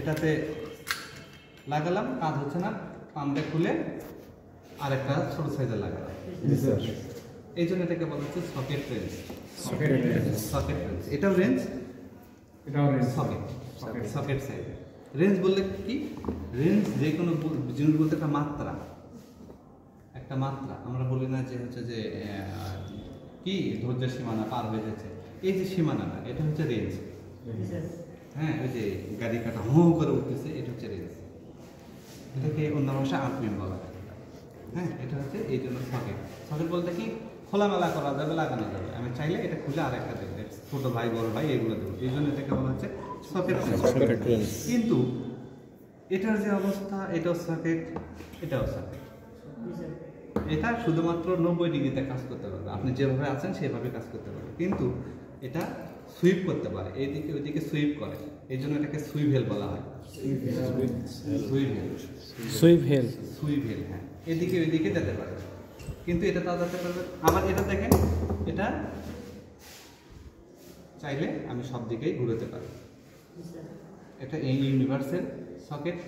এটাতে লাগালাম, কাজ হচ্ছে না, পাম্পটা খুলে আরেকটা ছোট সাইজের লাগালাম। এই জন্য এটাকে বলা হচ্ছে সকেট রেঞ্জ। সকেট রেঞ্জ, এটাও range, socket socket size. Range বললে কি? রেঞ্জ যে কোনো জিনিস বলতে একটা মাত্রা, একটা মাত্রা। আমরা বলি না যে হচ্ছে যে কি ধৈর্যের সীমানা পার হয়ে যাচ্ছে, এই যে সীমানাটা এটা হচ্ছে রেঞ্জ। হ্যাঁ, ওই যে গাড়ি কাটা হো করে উঠতেছে, এটা হচ্ছে রেঞ্জ। এটাকে অন্য ভাষায় আরপিএম বলা হয়। হ্যাঁ, এটা হচ্ছে এই জন্য সকেট। সকেট বলতে কি খোলামেলা করা যাবে, লাগানো যাবে। আমি চাইলে এটা খুলে আরেকটা দেবো, ছোট ভাই বড় ভাই এগুলো দেবো, এই জন্য এটাকে বলা হচ্ছে সকেট রেঞ্জ। কিন্তু এটার যে অবস্থা, এটাও সকেট, এটাও সকেট। এটা শুধুমাত্র 90 ডিগ্রিতে কাজ করতে পারবে, আপনি যেভাবে আছেন সেভাবে কাজ করতে পারবে। কিন্তু এটা সুইপ করতে পারে, এইদিকে ওইদিকে সুইপ করে, এই জন্য এটাকে সুইভেল বলা হয়। সুইভেল, হ্যাঁ, এদিকে ওইদিকে যেতে পারে, কিন্তু এটা তাও যেতে পারবে। আবার এটা দেখেন, এটা চাইলে আমি সব দিকেই ঘুরোতে পারি। এটা এই ইউনিভার্সাল সকেট,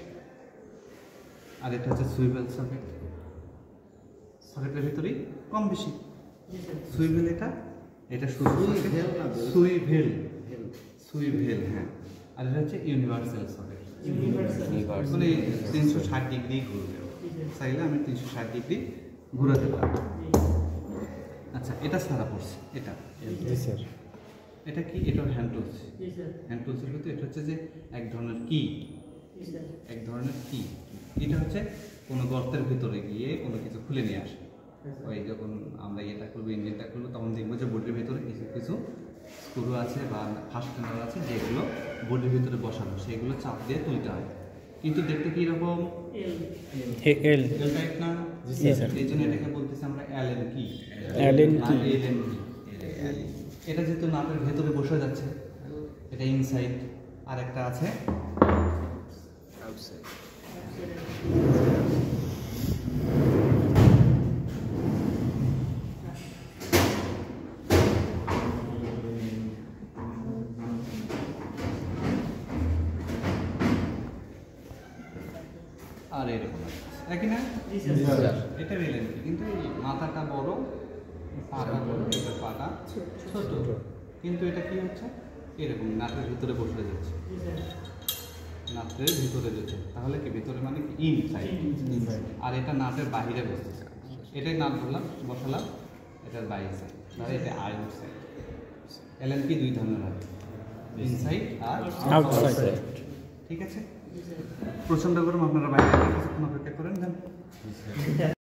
আর এটা হচ্ছে সুইভেল সকেট। সকেটের ভিতরেই কম বেশি সুইভেল, এটা শুধু সুইভেল, সুইভেল, হ্যাঁ। আর এটা হচ্ছে ইউনিভার্সাল সকেট, মানে 360 ডিগ্রি ঘুরবে। চাইলে আমি 360 ডিগ্রি ঘুরাতে পারবো। আচ্ছা, এটা সারা পড়ছে, এটা এটা কি? এটা হ্যান্ড টুলস। হ্যান্ড টুলসের ভিতরে এটা হচ্ছে যে এক ধরনের কি, এক ধরনের কি। এটা হচ্ছে কোনো গর্তের ভিতরে গিয়ে কোনো কিছু খুলে নিয়ে আসে। ওই যখন আমরা এটা করবো, ইঞ্জিনটা করবো, তখন দেখবো যে বডির ভিতরে কিছু কিছু স্ক্রু আছে বা ফাস্টেনার আছে, যেগুলো বডির ভিতরে বসানো, সেগুলো চাপ দিয়ে তুলতে হয়। কিন্তু দেখতে কি রকম? এল টাইপ না? এই জন্য এটাকে বলতেছি আমরা অ্যালেন কি। এটা যেহেতু নাটের ভেতরে বসে যাচ্ছে, এটা ইনসাইড, আর একটা আছে আউটসাইড। আর এরকম একই না? এটা রেলেন, কিন্তু মাথাটা বড়, পাটা বড়, এটা পাটা ছোট, কিন্তু এটা কি হচ্ছে এরকম নাটের ভিতরে বসে যাচ্ছে, নাটের ভিতরে যাচ্ছে। তাহলে কি ভিতরে মানে কি? ইনসাইড। আর এটা নাটের বাহিরে বসতেছে, এটাই নাট ধরলাম, বসালাম, এটার বাইরে সাইড, তাহলে এটা আউটসাইড। এলএনপি দুই ধরনের হয়, ইনসাইড আর আউটসাইড। ঠিক আছে? প্রচন্ড গরম, আপনারা বাইরে কিছুক্ষণ অপেক্ষা করেন।